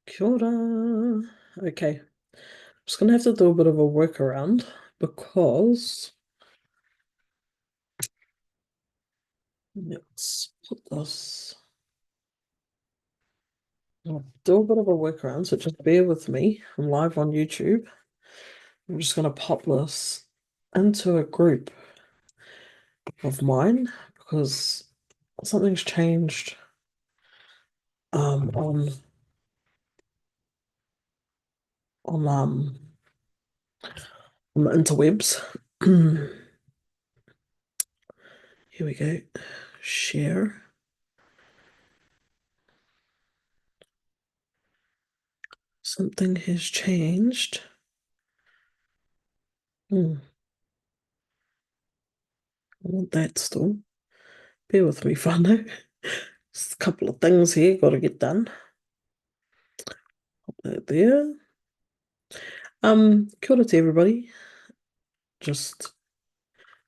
Kia ora. Okay, I'm just gonna have to do a bit of a workaround because let's put this. I'll do a bit of a workaround, so just bear with me. I'm live on YouTube. I'm just gonna pop this into a group of mine because something's changed on on the interwebs. Here we go. Share. Something has changed. Hmm, I want that still. Bear with me, whānau. Just a couple of things here got to get done. Pop that there. Kia ora to everybody. Just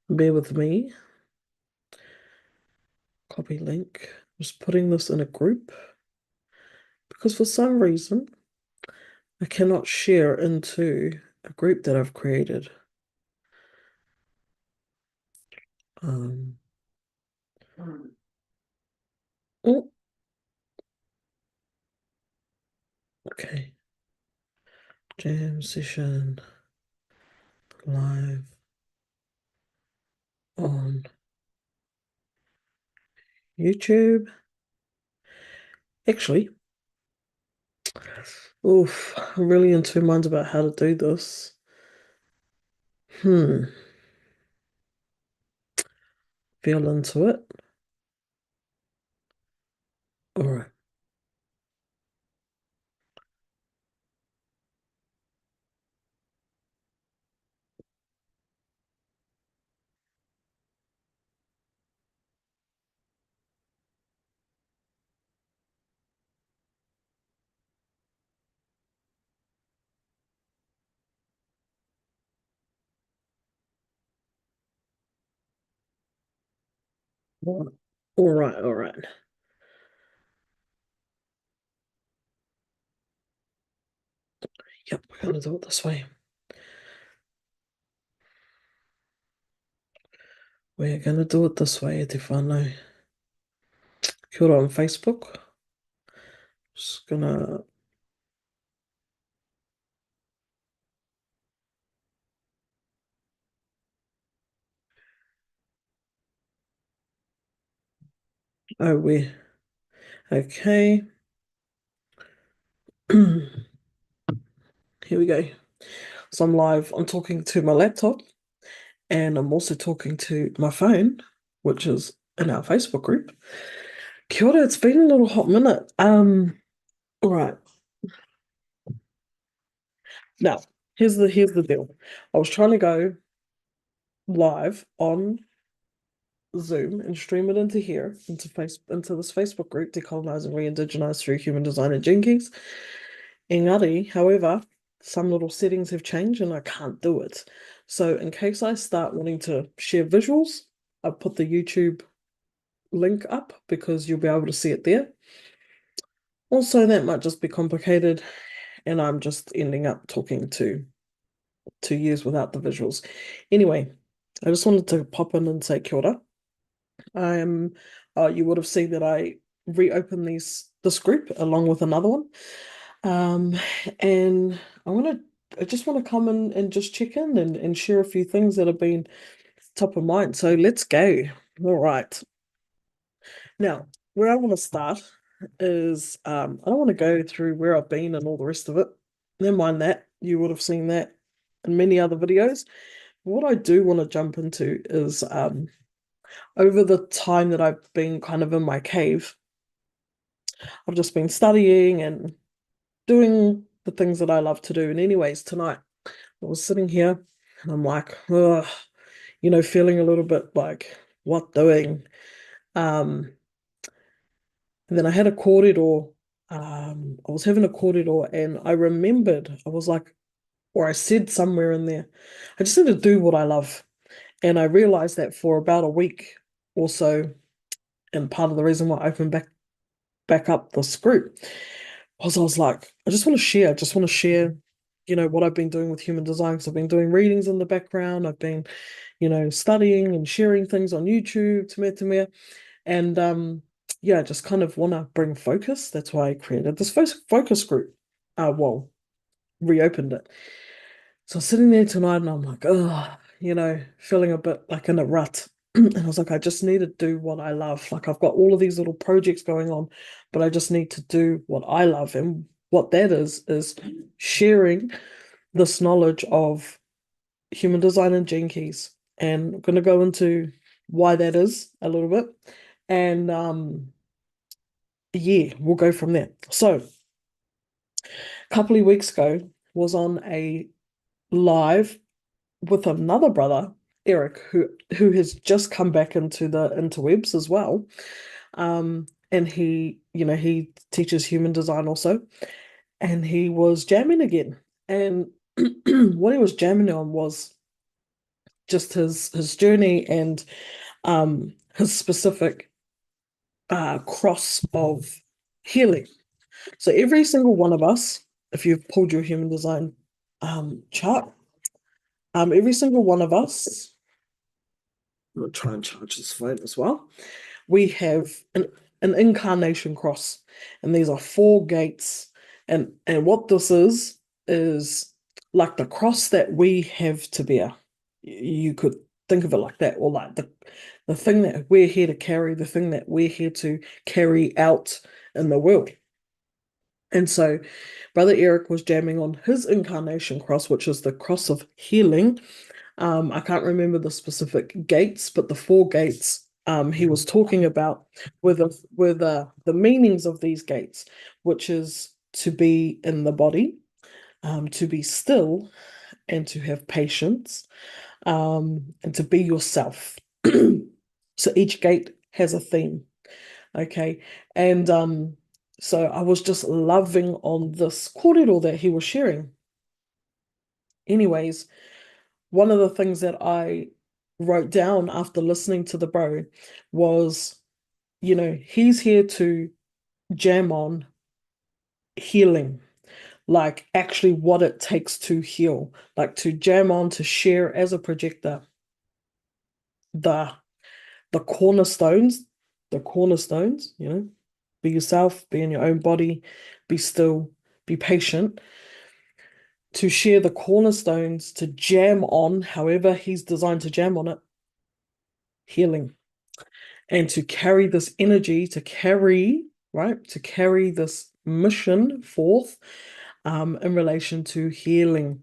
bear with me. Copy link. Just putting this in a group because for some reason I cannot share into a group that I've created. Um, oh, okay. Jam session live on YouTube. Actually, oof, I'm really in two minds about how to do this. Hmm, feel into it. All right. All right, all right. Yep, we're gonna do it this way. We're gonna do it this way, te whānau. Kia ora on Facebook. Just gonna. Oh, we. Okay. Here we go. So I'm live. I'm talking to my laptop, and I'm also talking to my phone, which is in our Facebook group. Kia ora, it's been a little hot minute. All right. Now, here's the deal. I was trying to go live on Zoom and stream it into here, into this Facebook group, Decolonize and Re-Indigenize through Human Design and Gene Keys. Engari, however, some little settings have changed and I can't do it. So in case I start wanting to share visuals, I put the YouTube link up because you'll be able to see it there. Also, that might just be complicated, and I'm just ending up talking to 2 years without the visuals. Anyway, I just wanted to pop in and say kia ora. You would have seen that I reopened this group along with another one. Um, and I just want to come in and just check in and share a few things that have been top of mind. So let's go. All right. Now, where I want to start is I don't want to go through where I've been and all the rest of it. Never mind that. You would have seen that in many other videos. What I do want to jump into is over the time that I've been kind of in my cave, I've just been studying and doing the things that I love to do. And anyways, tonight I was sitting here and I'm like, ugh, feeling a little bit like, what doing? Um, and then I had a corridor. I was having a corridor and I remembered, I was like, or I said somewhere in there, I just need to do what I love. And I realized that for about a week or so, and part of the reason why I opened back up this group I was like, I just want to share, what I've been doing with human design because I've been doing readings in the background. I've been, studying and sharing things on YouTube, to and yeah, I just kind of want to bring focus. That's why I created this focus group. Well, reopened it. So I was sitting there tonight and I'm like, oh, feeling a bit like in a rut. And I was like, I just need to do what I love. Like I've got all of these little projects going on, but I just need to do what I love. And what that is sharing this knowledge of human design and gene keys. And I'm going to go into why that is a little bit. And yeah, we'll go from there. So a couple of weeks ago was on a live with another brother, Eric, who has just come back into the interwebs as well. And he teaches human design also, and he was jamming again. And what he was jamming on was just his journey and his specific cross of healing. So every single one of us, if you've pulled your human design chart, every single one of us, I'm gonna try and charge this phone as well. We have an incarnation cross, and these are four gates. And what this is like the cross that we have to bear. You could think of it like that, or like the thing that we're here to carry, the thing that we're here to carry out in the world. And so Brother Eric was jamming on his incarnation cross, which is the cross of healing. I can't remember the specific gates, but the four gates he was talking about were the meanings of these gates, which is to be in the body, to be still, and to have patience, and to be yourself. So each gate has a theme. Okay. And so I was just loving on this corridor that he was sharing. Anyways, one of the things that I wrote down after listening to the bro was, he's here to jam on healing, like actually what it takes to heal, like to jam on to share as a projector the the cornerstones, be yourself, be in your own body, be still, be patient, to share the cornerstones, to jam on, however he's designed to jam on it, healing, and to carry this energy, right, to carry this mission forth in relation to healing.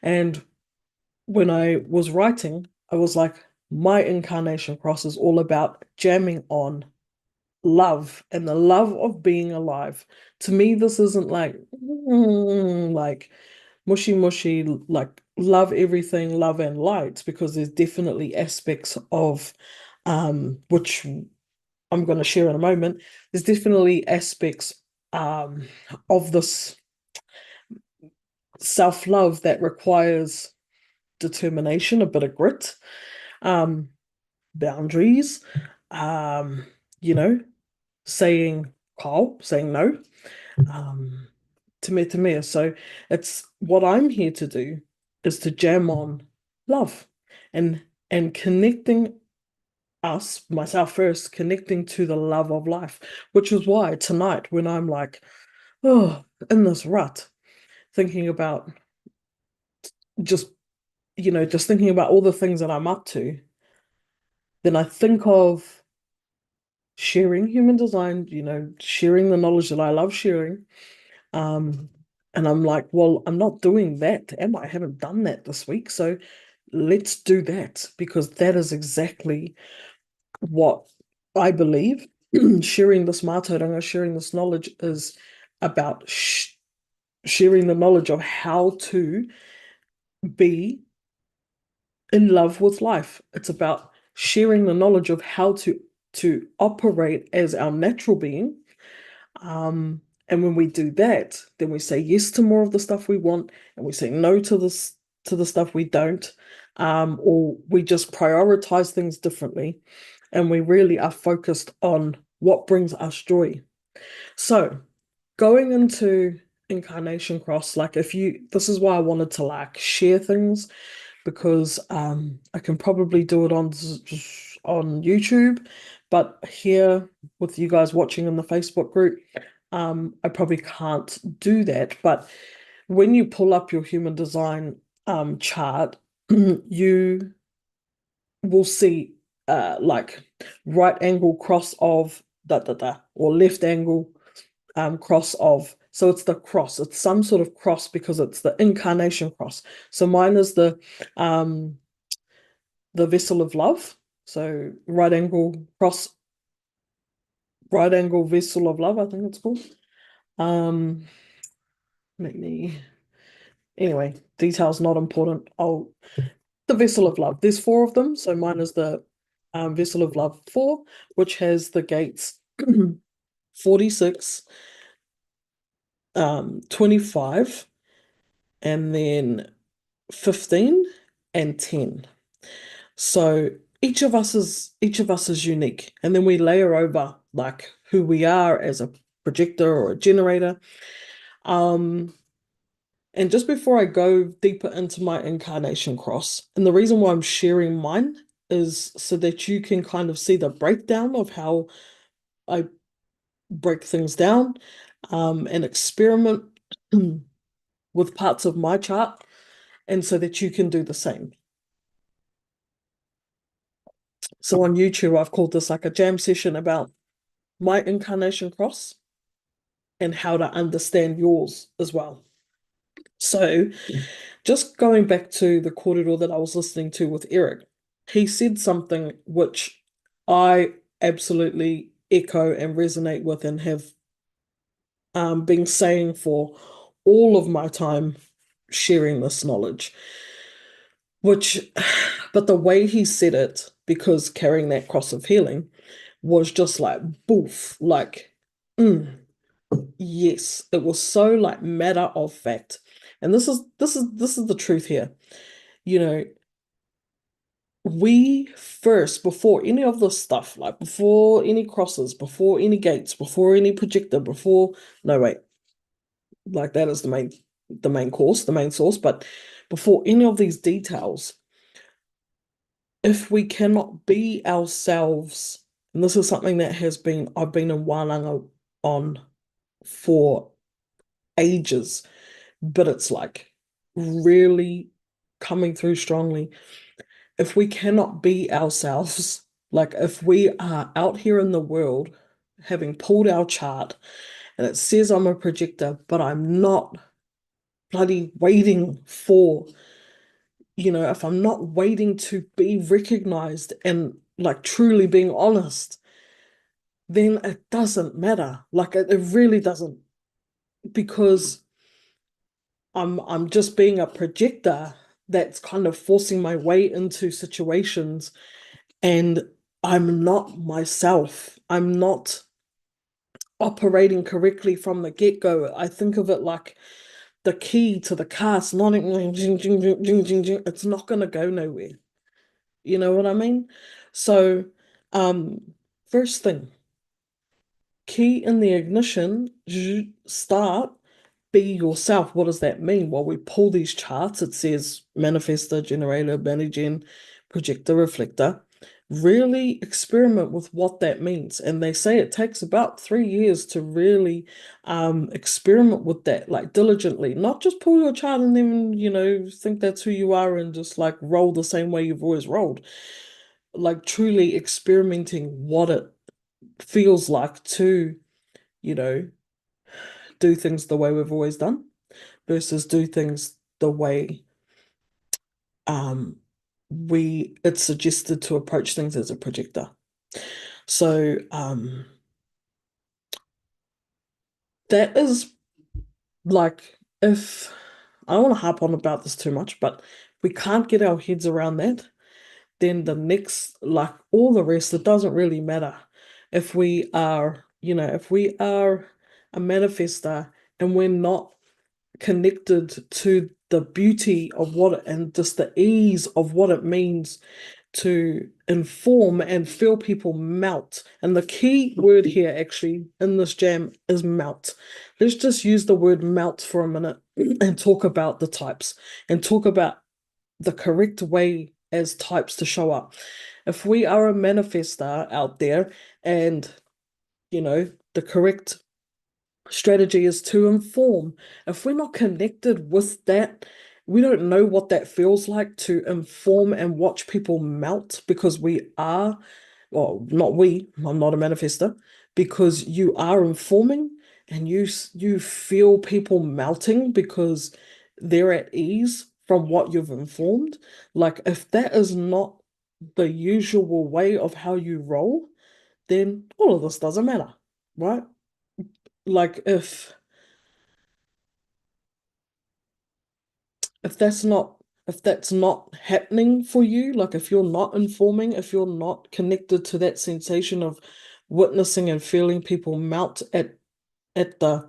And when I was writing, I was like, my incarnation cross is all about jamming on love and the love of being alive. To me, this isn't like mushy mushy, like love everything, love and light, because there's definitely aspects of which I'm going to share in a moment. There's definitely aspects of this self-love that requires determination, a bit of grit, um, boundaries, um, you know, saying call, saying no, um, to me. So it's what I'm here to do is to jam on love and connecting us, myself first, connecting to the love of life, which is why tonight when I'm like, oh, in this rut, thinking about just, just thinking about all the things that I'm up to, then I think of sharing human design, sharing the knowledge that I love sharing. Um, and I'm like, well, I'm not doing that, am I? I haven't done that this week. So let's do that because that is exactly what I believe. Sharing this mātauranga, sharing this knowledge is about sharing the knowledge of how to be in love with life. It's about sharing the knowledge of how to operate as our natural being. And when we do that, then we say yes to more of the stuff we want, and we say no to the stuff we don't, or we just prioritize things differently, and we really are focused on what brings us joy. So going into Incarnation Cross, like if you this is why I wanted to like share things because I can probably do it on YouTube, but here with you guys watching in the Facebook group, I probably can't do that. But when you pull up your human design chart, you will see like right angle cross of da da da or left angle cross of. So it's the cross. It's some sort of cross because it's the incarnation cross. So mine is the vessel of love. So right angle cross, right angle vessel of love, I think it's called. Um, let me anyway, details not important. Oh, the vessel of love. There's four of them. So mine is the vessel of love 4, which has the gates 46, 25, and then 15 and 10. So each of us is unique. And then we layer over like who we are as a projector or a generator. Um, and just before I go deeper into my incarnation cross, and the reason why I'm sharing mine is so that you can kind of see the breakdown of how I break things down, and experiment with parts of my chart, and so that you can do the same. So on YouTube, I've called this like a jam session about my incarnation cross and how to understand yours as well. So just going back to the corridor that I was listening to with Eric, he said something which I absolutely echo and resonate with and have been saying for all of my time sharing this knowledge, which, but the way he said it, because carrying that cross of healing was just like boof, like, mm, yes, it was so like matter of fact. And this is the truth here. You know, we first, before any of this stuff, like before any crosses, before any gates, before any projector, before no wait, like that is the main course, the main source, but before any of these details, if we cannot be ourselves, and this is something that I've been in Wānanga on for ages, but it's like really coming through strongly. If we cannot be ourselves, like if we are out here in the world having pulled our chart and it says I'm a projector, but I'm not bloody waiting for, if I'm not waiting to be recognized and like truly being honest, then it doesn't matter. Like it really doesn't, because I'm just being a projector that's kind of forcing my way into situations, and I'm not myself. I'm not operating correctly from the get-go. I think of it like the key to the car, it's not it's not gonna go nowhere. You know what I mean? So, um, first thing, key in the ignition, start, be yourself. What does that mean? Well, we pull these charts. It says manifestor, generator, manigen, projector, reflector. Really experiment with what that means. And they say it takes about 3 years to really experiment with that, like diligently, not just pull your chart and then, think that's who you are and just like roll the same way you've always rolled. Like truly experimenting what it feels like to, you know, do things the way we've always done versus do things the way um it's suggested to approach things as a projector. So that is like, if I don't want to harp on about this too much, but we can't get our heads around that, then the next, like all the rest, it doesn't really matter. If we are, if we are a manifester and we're not connected to the beauty of what and just the ease of what it means to inform and feel people melt. And the key word here actually in this jam is melt. Let's just use the word melt for a minute and talk about the types and talk about the correct way as types to show up. If we are a manifestar out there and the correct strategy is to inform. If we're not connected with that, we don't know what that feels like to inform and watch people melt because we are, well, not we, I'm not a manifester, because you are informing and you feel people melting because they're at ease from what you've informed. Like if that is not the usual way of how you roll, then all of this doesn't matter, right? Like if that's not happening for you, like if you're not informing, if you're not connected to that sensation of witnessing and feeling people melt at the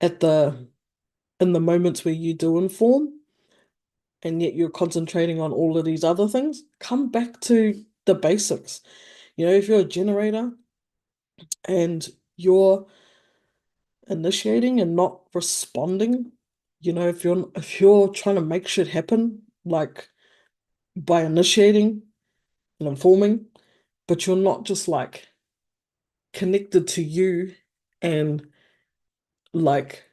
at the in the moments where you do inform, and yet you're concentrating on all of these other things, come back to the basics. If you're a generator and you're initiating and not responding, if you're trying to make shit happen, like by initiating and informing, but you're not just like connected to you and like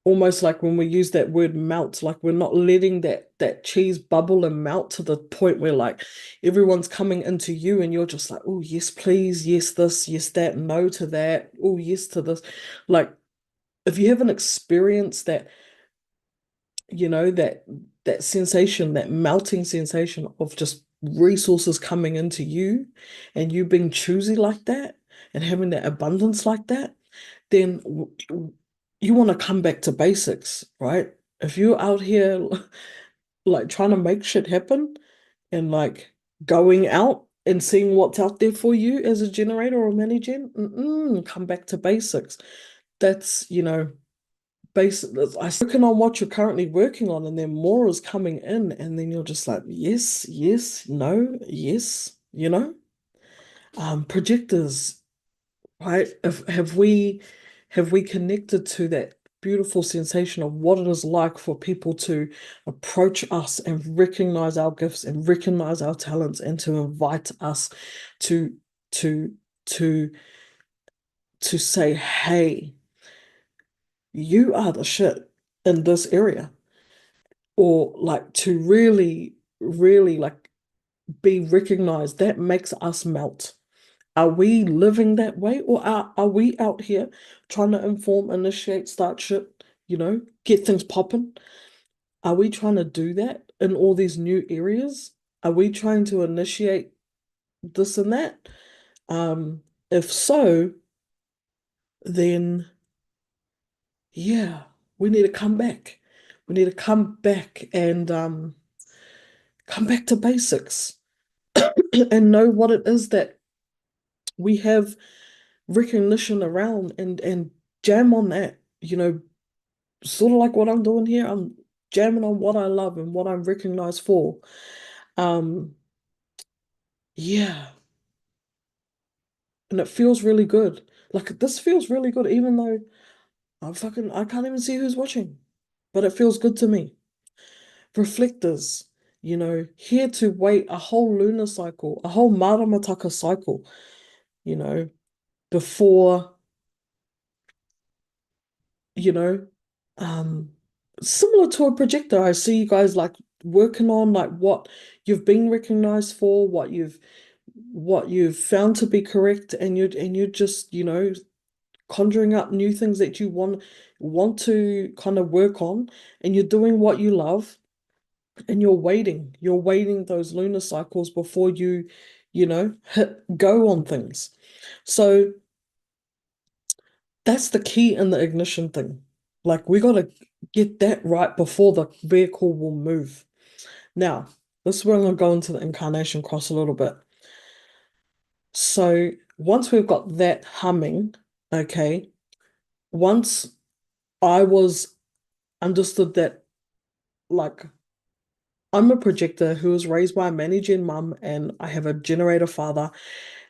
almost like when we use that word melt, like we're not letting that cheese bubble and melt to the point where like everyone's coming into you and you're just like, oh yes, please, yes, this, yes, that, no to that, oh yes to this. Like if you haven't experienced that, that sensation, that melting sensation of just resources coming into you and you being choosy like that and having that abundance like that, then you want to come back to basics, right? If you're out here like trying to make shit happen and like going out and seeing what's out there for you as a generator or a manager, come back to basics. That's, basic. I working on what you're currently working on, and then more is coming in, and then you're just like, yes, yes, no, yes, projectors, right? If have we connected to that beautiful sensation of what it is like for people to approach us and recognize our gifts and recognize our talents and to invite us to to to to say, hey, you are the shit in this area, or like to really, really like be recognized, that makes us melt. Are we living that way, or are we out here trying to inform, initiate, start shit, get things popping? Are we trying to do that in all these new areas? Are we trying to initiate this and that? If so, then yeah, we need to come back. We need to come back and come back to basics and know what it is that we have recognition around and jam on that, sort of like what I'm doing here. I'm jamming on what I love and what I'm recognized for. Um, yeah, and it feels really good. Like this feels really good, even though I can't even see who's watching, but it feels good to me. Reflectors, here to wait a whole lunar cycle, a whole Maramataka cycle, you know, before you know, um, similar to a projector. I see you guys like working on like what you've been recognized for, what you've found to be correct, and you're just, conjuring up new things that you want to kind of work on, and you're doing what you love, and you're waiting those lunar cycles before you hit go on things. So that's the key in the ignition thing. Like we got to get that right before the vehicle will move. Now, this is where I'm going to go into the incarnation cross a little bit. So once we've got that humming, okay, once I was understood that like I'm a projector who was raised by a managing mum, and I have a generator father,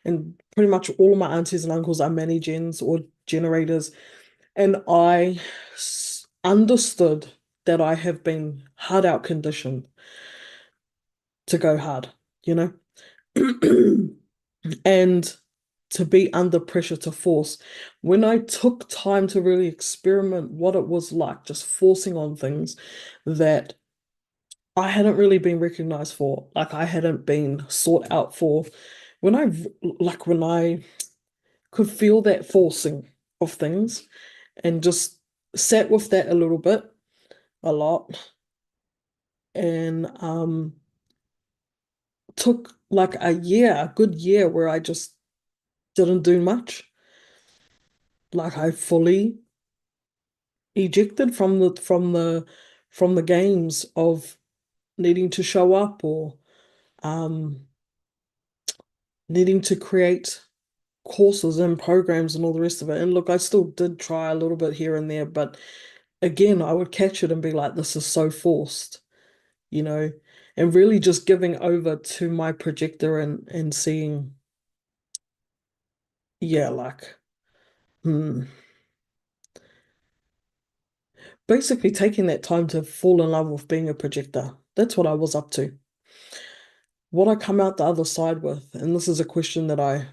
and pretty much all of my aunties and uncles are mani-gens or generators. And understood that I have been hard out conditioned to go hard, you know? And to be under pressure to force. When I took time to really experiment what it was like, just forcing on things that I hadn't really been recognized for, like I hadn't been sought out for. When I could feel that forcing of things and just sat with that a little bit, a lot, and took like a good year where I just didn't do much. Like I fully ejected from the games of needing to show up or um needing to create courses and programs and all the rest of it. And look, I still did try a little bit here and there, but again, I would catch it and be like, this is so forced, you know, and really just giving over to my projector and seeing, yeah, like, hmm, basically taking that time to fall in love with being a projector. That's what I was up to. What I come out the other side with, and this is a question that I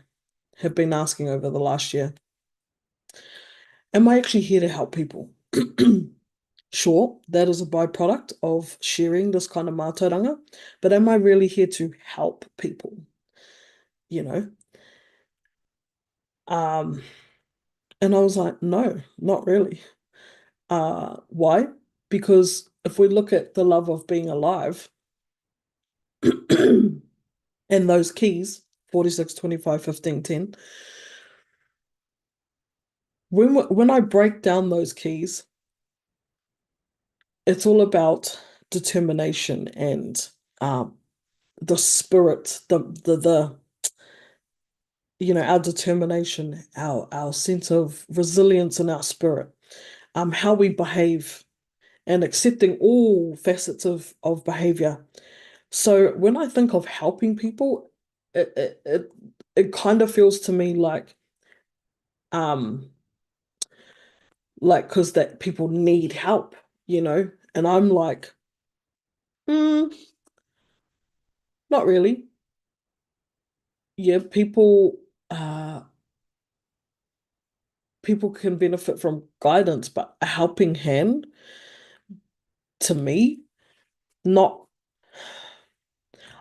have been asking over the last year. Am I actually here to help people? Sure, that is a byproduct of sharing this kind of mātauranga, but am I really here to help people? You know? Um, and I was like, no, not really. Why? Because if we look at the love of being alive and those keys, 46, 25, 15, 10, when I break down those keys, it's all about determination and um, the spirit, the our determination, our sense of resilience in our spirit, how we behave, and accepting all facets of behavior. So when I think of helping people, it kind of feels to me um like because that people need help, and I'm like, mm, not really. Yeah, people can benefit from guidance, but a helping hand to me, not.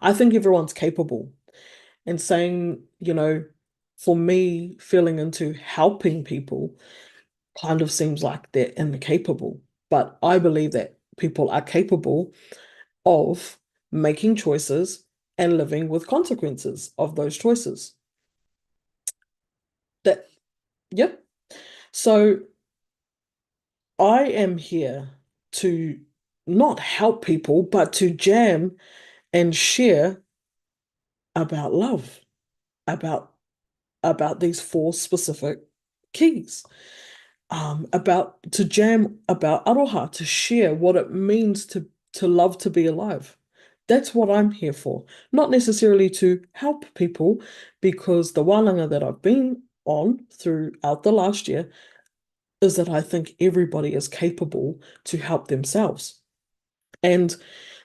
I think everyone's capable. And saying, for me, feeling into helping people kind of seems like they're incapable. But I believe that people are capable of making choices and living with consequences of those choices. That, yep. So I am here to not help people, but to jam and share about love, about these four specific keys. About to jam about aroha, to share what it means to love to be alive. That's what I'm here for. Not necessarily to help people, because the wānanga that I've been on throughout the last year is that I think everybody is capable to help themselves. And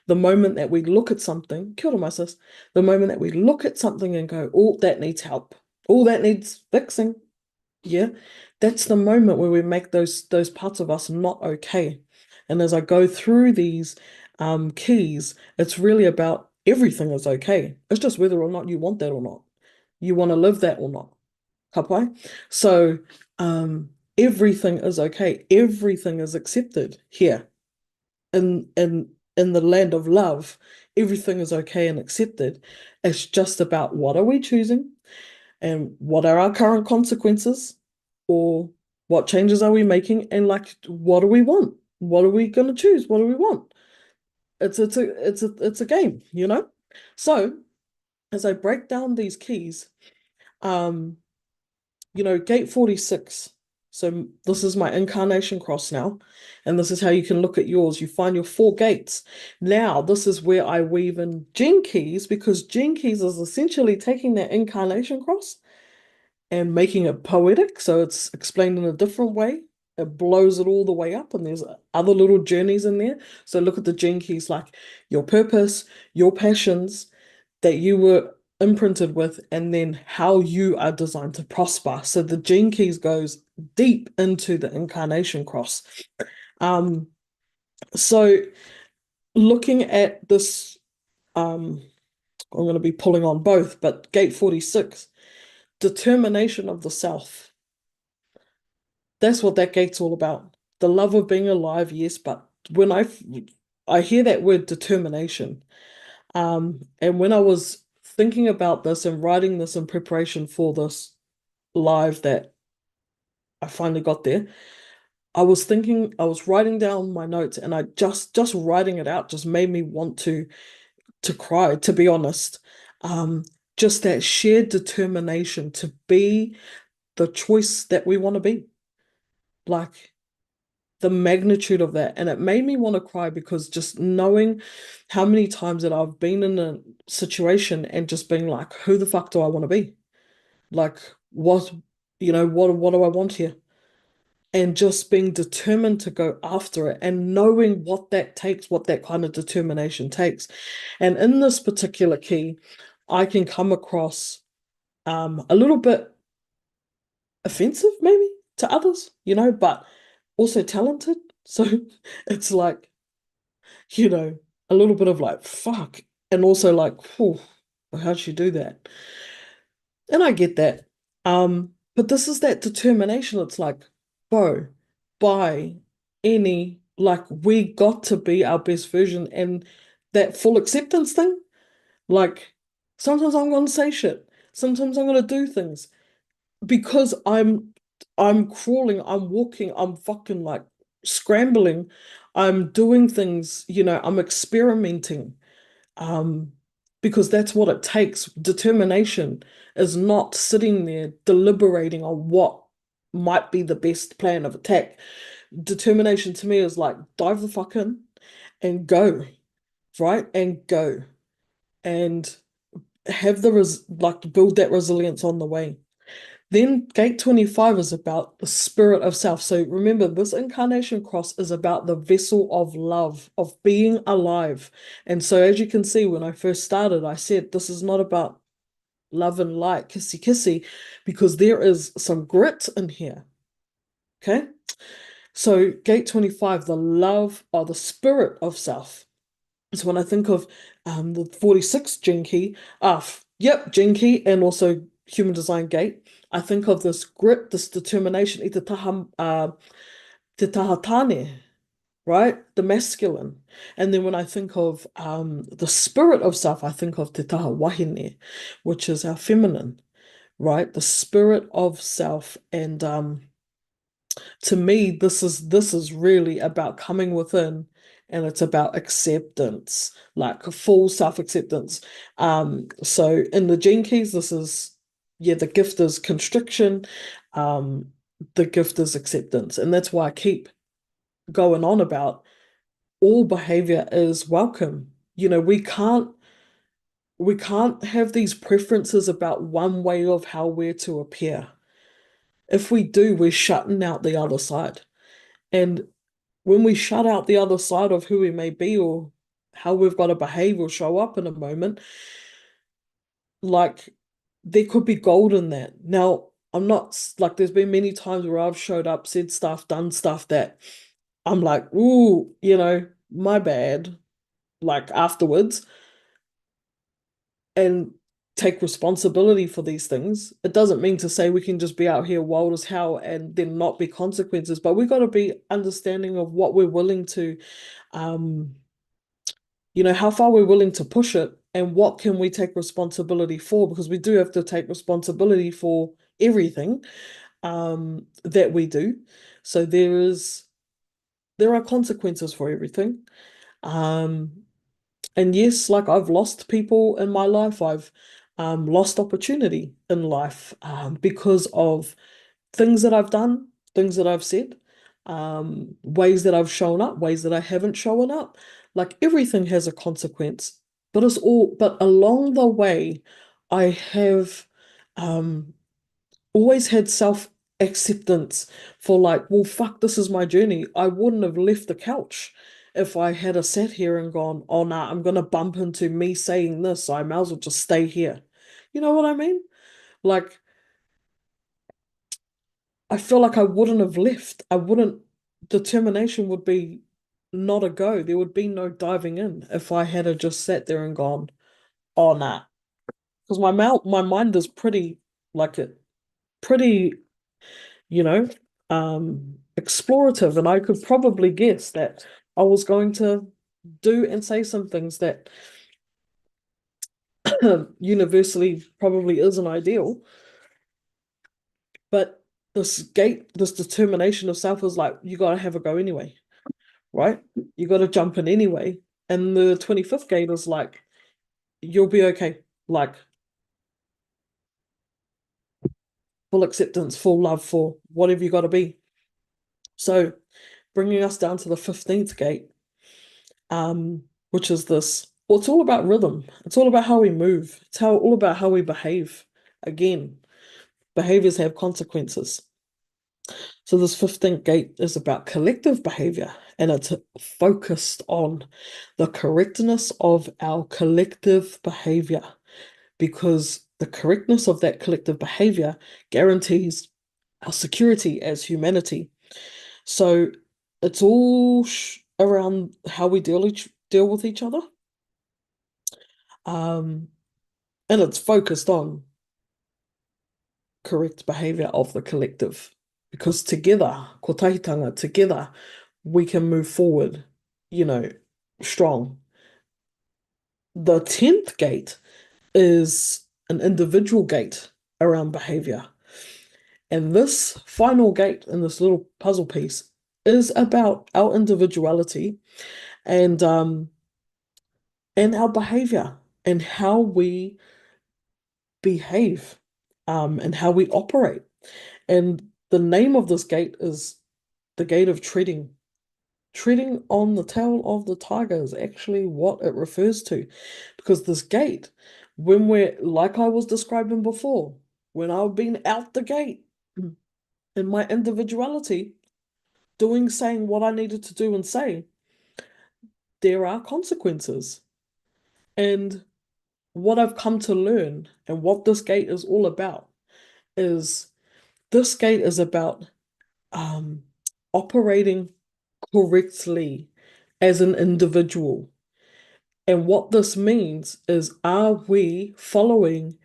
the moment that we look at something, kia ora, my sis, the moment that we look at something and go, oh, that needs help, oh, that needs fixing, yeah, that's the moment where we make those parts of us not okay. And as I go through these keys, it's really about everything is okay. It's just whether or not you want that or not. You want to live that or not. Kapai? So everything is okay. Everything is accepted here in the land of love. Everything is okay and accepted. It's just about what are we choosing? And what are our current consequences, or what changes are we making, and like what do we want, what are we going to choose, what do we want? It's a game, so as I break down these keys, um gate 46 So this is my incarnation cross now. And this is how you can look at yours. You find your four gates. Now, this is where I weave in gene keys because gene keys is essentially taking that incarnation cross and making it poetic. So it's explained in a different way. It blows it all the way up, and there's other little journeys in there. So look at the gene keys like your purpose, your passions that you were imprinted with, and then how you are designed to prosper. So the gene keys goes deep into the incarnation cross. Um, so looking at this, um, I'm going to be pulling on both, but gate 46, determination of the self. That's what that gate's all about. The love of being alive, yes, but when I hear that word determination, and when I was thinking about this and writing this in preparation for this live that I finally got there, I was writing down my notes, and I just writing it out just made me want to cry, to be honest. Um, just that shared determination to be the choice that we want to be. Like the magnitude of that. And it made me want to cry because just knowing how many times that I've been in a situation and just being like, who the fuck do I want to be? Like, what, what do I want here? And just being determined to go after it and knowing what that takes, what that kind of determination takes. And in this particular key, I can come across a little bit offensive, maybe to others, but also talented. So it's like, you know, a little bit of like, fuck. And also like, oh, how'd she do that? And I get that. But this is that determination. It's like, bro, by like we got to be our best version and that full acceptance thing. Like sometimes I'm gonna say shit. Sometimes I'm gonna do things because I'm crawling, I'm walking, I'm fucking like scrambling, I'm doing things, I'm experimenting. Um, because that's what it takes. Determination is not sitting there deliberating on what might be the best plan of attack. Determination to me is like dive the fuck in and go, right? And go and have the like build that resilience on the way. Then gate 25 is about the spirit of self. So remember, this incarnation cross is about the vessel of love, of being alive. And so as you can see, when I first started, I said this is not about love and light, kissy kissy, because there is some grit in here. Okay. So gate 25, the love or the spirit of self. So when I think of the 46 gene key, yep, gene key and also human design gate, I think of this grit, this determination, te taha tane, right? The masculine. And then when I think of the spirit of self, I think of te taha wahine, which is our feminine, right? The spirit of self. And to me, this is really about coming within and it's about acceptance, like full self-acceptance. So in the gene keys, this is the gift is constriction, um, the gift is acceptance. And that's why I keep going on about all behavior is welcome. We can't have these preferences about one way of how we're to appear. If we do, we're shutting out the other side. And when we shut out the other side of who we may be or how we've got to behave or show up in a moment, like there could be gold in that. Now, I'm not like there's been many times where I've showed up, said stuff, done stuff that I'm like, ooh, my bad, like afterwards, and take responsibility for these things. It doesn't mean to say we can just be out here wild as hell and then not be consequences, but we got to be understanding of what we're willing to um how far we're willing to push it and what can we take responsibility for because we do have to take responsibility for everything that we do. So there are consequences for everything. Um and yes, like I've lost people in my life. I've lost opportunity in life because of things that I've done, things that I've said, ways that I've shown up, ways that I haven't shown up. Like everything has a consequence, but along the way, I have um, always had self-acceptance for like, well, fuck, this is my journey. I wouldn't have left the couch if I had a sat here and gone, oh nah, I'm gonna bump into me saying this, so I might as well just stay here. You know what I mean? Like, I feel like I wouldn't have left. I wouldn't, determination would be not a go. There would be no diving in if I had a just sat there and gone, oh nah. Because my mind is pretty like it pretty, you know, explorative, and I could probably guess that I was going to do and say some things that universally probably isn't ideal. But this determination of self is like, you gotta have a go anyway, right? You gotta jump in anyway. And the 25th gate is like, you'll be okay. Like full acceptance, full love for whatever you gotta be. So bringing us down to the 15th gate, which is this, well, it's all about rhythm. It's all about how we move. It's all about how we behave. Again, behaviors have consequences. So this 15th gate is about collective behavior, and it's focused on the correctness of our collective behavior, because the correctness of that collective behavior guarantees our security as humanity. So it's all around how we deal with each other. Um, and it's focused on correct behavior of the collective, because together, ko together, we can move forward, you know, strong. The 10th gate is an individual gate around behavior. And this final gate in this little puzzle piece is about our individuality and and our behavior and how we behave, and how we operate. And the name of this gate is the gate of treading. Treading on the tail of the tiger is actually what it refers to. Because this gate, when we're, like I was describing before, when I've been out the gate in my individuality, saying what I needed to do and say, there are consequences. And what I've come to learn and what this gate is all about is this gate is about um, operating correctly as an individual. And what this means is, are we following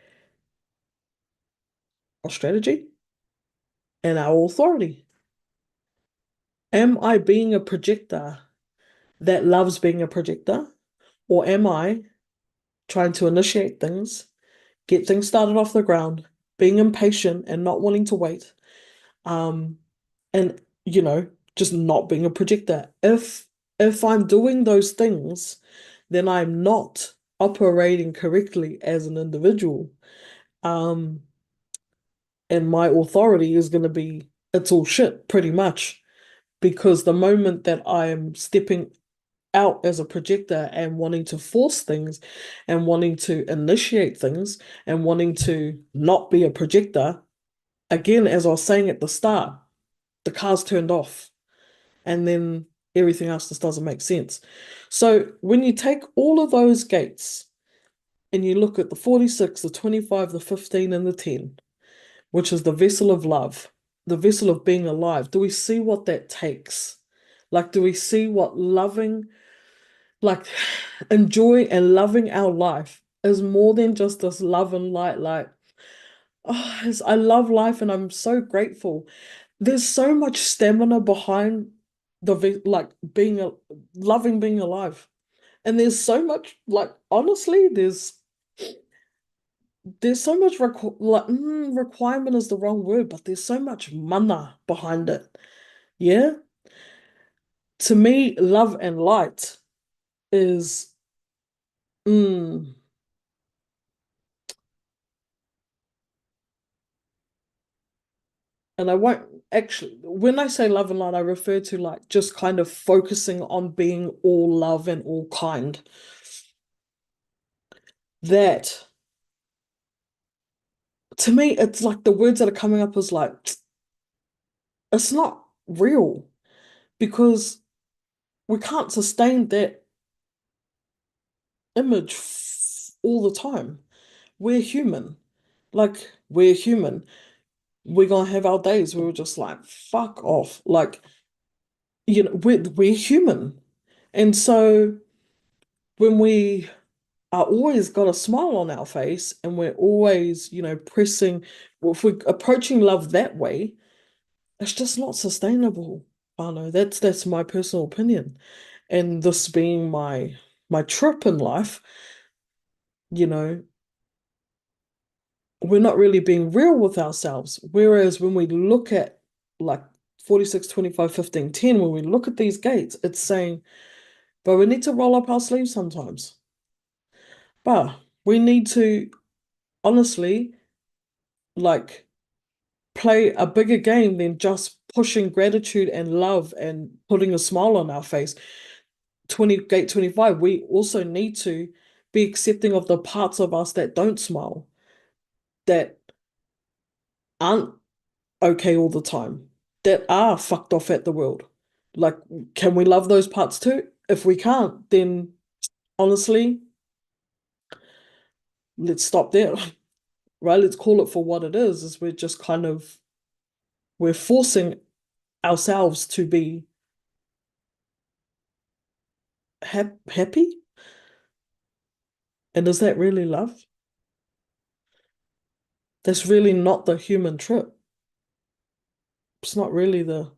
our strategy and our authority? Am I being a projector that loves being a projector? Or am I trying to initiate things, get things started off the ground, being impatient and not wanting to wait, um, and just not being a projector? If I'm doing those things, then I'm not operating correctly as an individual. Um, and my authority is going to be, it's all shit pretty much, because the moment that I'm stepping out as a projector and wanting to force things and wanting to initiate things and wanting to not be a projector, again, as I was saying at the start, the car's turned off and then everything else just doesn't make sense. So when you take all of those gates and you look at the 46, the 25, the 15, and the 10, which is the vessel of love, the vessel of being alive, do we see what that takes? Like, do we see what loving, like, enjoying and loving our life is more than just this love and light? Like, oh, I love life and I'm so grateful. There's so much stamina behind like loving being alive. And there's so much, like, honestly, there's so much requirement is the wrong word, but there's so much mana behind it. Yeah. To me, love and light is, mm, and I won't, actually, when I say love and light, I refer to like just kind of focusing on being all love and all kind. That to me, it's like the words that are coming up is like, it's not real because we can't sustain that image all the time. We're human. Like, we're human. We're gonna have our days where we're just like, fuck off. Like, we're human. And so when we are always got a smile on our face and we're always, pressing, well, if we're approaching love that way, it's just not sustainable. I know that's my personal opinion. And this being my trip in life, you know, we're not really being real with ourselves. Whereas when we look at like 46, 25, 15, 10, when we look at these gates, it's saying, but we need to roll up our sleeves sometimes. But we need to honestly like play a bigger game than just pushing gratitude and love and putting a smile on our face. 20 gate 25, we also need to be accepting of the parts of us that don't smile, that aren't okay all the time, that are fucked off at the world. Like, can we love those parts too? If we can't, then honestly, let's stop there. Right? Let's call it for what it is we're just kind of we're forcing ourselves to be happy. And is that really love? That's really not the human trip. It's not really the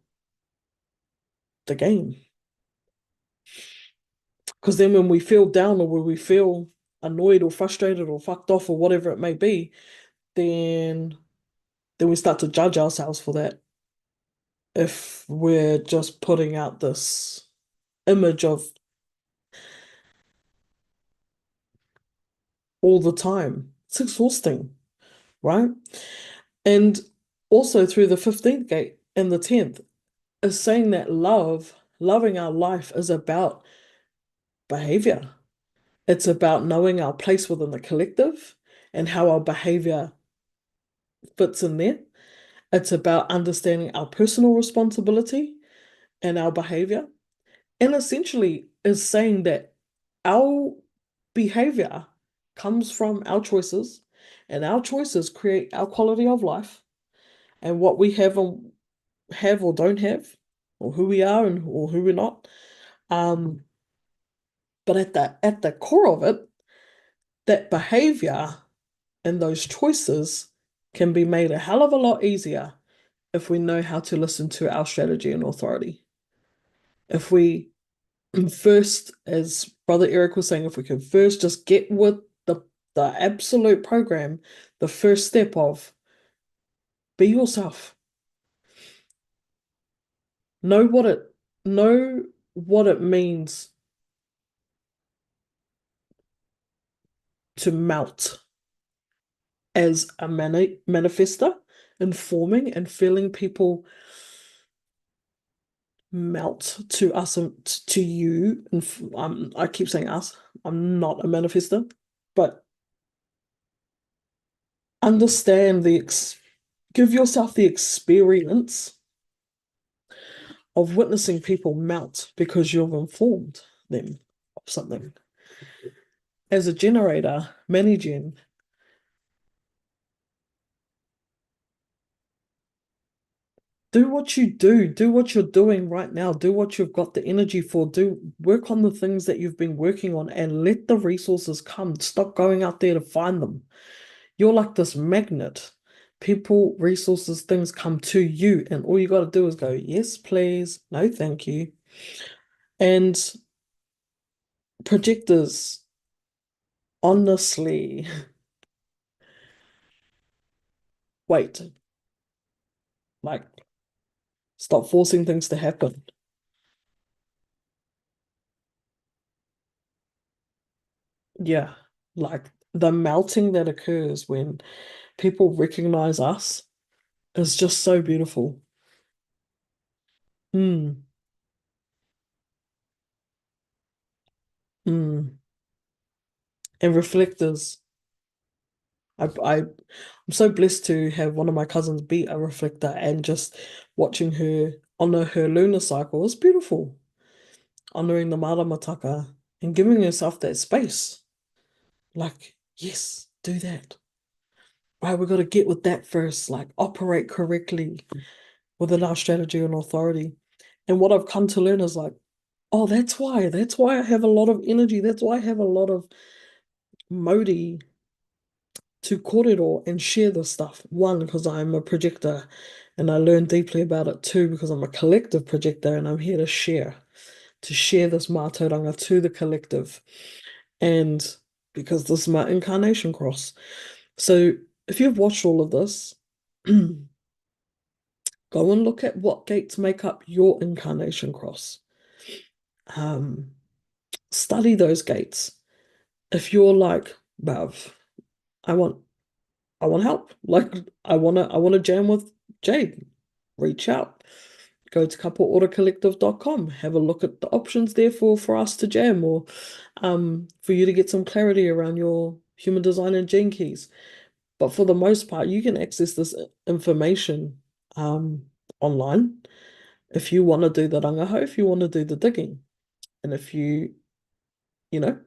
game. Because then when we feel down or when we feel annoyed or frustrated or fucked off or whatever it may be, then we start to judge ourselves for that. If we're just putting out this image of all the time. It's exhausting, right? And also through the 15th gate and the 10th is saying that loving our life is about behavior. It's about knowing our place within the collective and how our behavior fits in there. It's about understanding our personal responsibility and our behavior. And essentially is saying that our behavior comes from our choices, and our choices create our quality of life and what we have or don't have, or who we are and or who we're not. Um, but at the core of it, that behavior and those choices can be made a hell of a lot easier if we know how to listen to our strategy and authority. If we first, as Brother Eric was saying, if we could first just get with the absolute program, the first step of be yourself. Know what it know what it means to melt as a manifester, informing and feeling people melt to us and to you. And I keep saying us. I'm not a manifester, but understand give yourself the experience of witnessing people melt because you've informed them of something. As a generator, managing, do what you're doing right now, do what you've got the energy for, do work on the things that you've been working on and let the resources come. Stop going out there to find them. You're like this magnet. People, resources, things come to you, and all you got to do is go, yes, please, no, thank you. And projectors, honestly, wait, like, stop forcing things to happen. Yeah, like the melting that occurs when people recognize us is just so beautiful. Mm, mm. And reflectors. I'm so blessed to have one of my cousins be a reflector and just watching her honor her lunar cycle is beautiful. Honoring the maramataka and giving herself that space. Like, yes, do that. Right, we got to get with that first, like operate correctly within our strategy and authority. And what I've come to learn is like, oh, that's why. That's why I have a lot of energy. That's why I have a lot of modi to korero and share this stuff. One, because I'm a projector and I learn deeply about it. Two, because I'm a collective projector and I'm here to share this mātauranga to the collective. And because this is my incarnation cross. So if you've watched all of this, go and look at what gates make up your incarnation cross. Um, Study those gates. If you're like, well, I want I want help. Like I wanna jam with Jade. Reach out. Go to coupleordercollective.com. Have a look at the options there for us to jam or for you to get some clarity around your human design and gene keys. But for the most part, you can access this information online if you want to do the rangaho, if you want to do the digging. And if you know,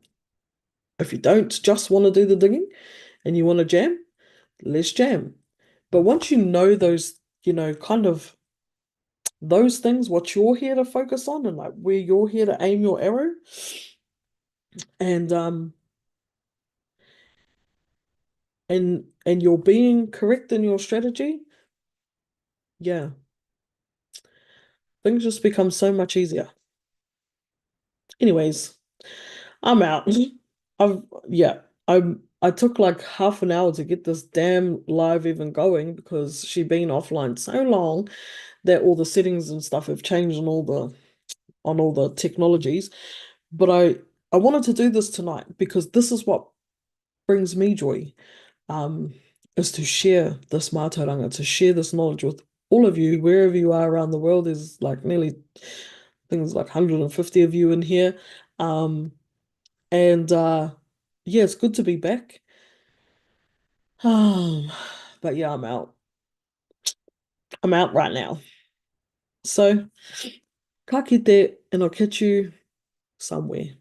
if you don't just want to do the digging and you want to jam, let's jam. But once you know those, kind of those things, what you're here to focus on and like where you're here to aim your arrow, and and you're being correct in your strategy, yeah, things just become so much easier. Anyways, I'm out. I've yeah, I took like half an hour to get this damn live even going because she'd been offline so long that all the settings and stuff have changed on all the technologies. But I wanted to do this tonight because this is what brings me joy. Um, is to share this mātauranga, to share this knowledge with all of you, wherever you are around the world. There's like nearly, I think there's like 150 of you in here. Um, and yeah, it's good to be back. But yeah, I'm out. I'm out right now. So, ka kite, and I'll catch you somewhere.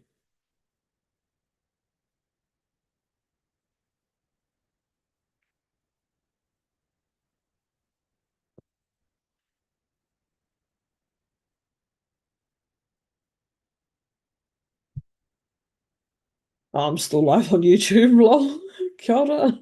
I'm still live on YouTube, lol. Kia ora.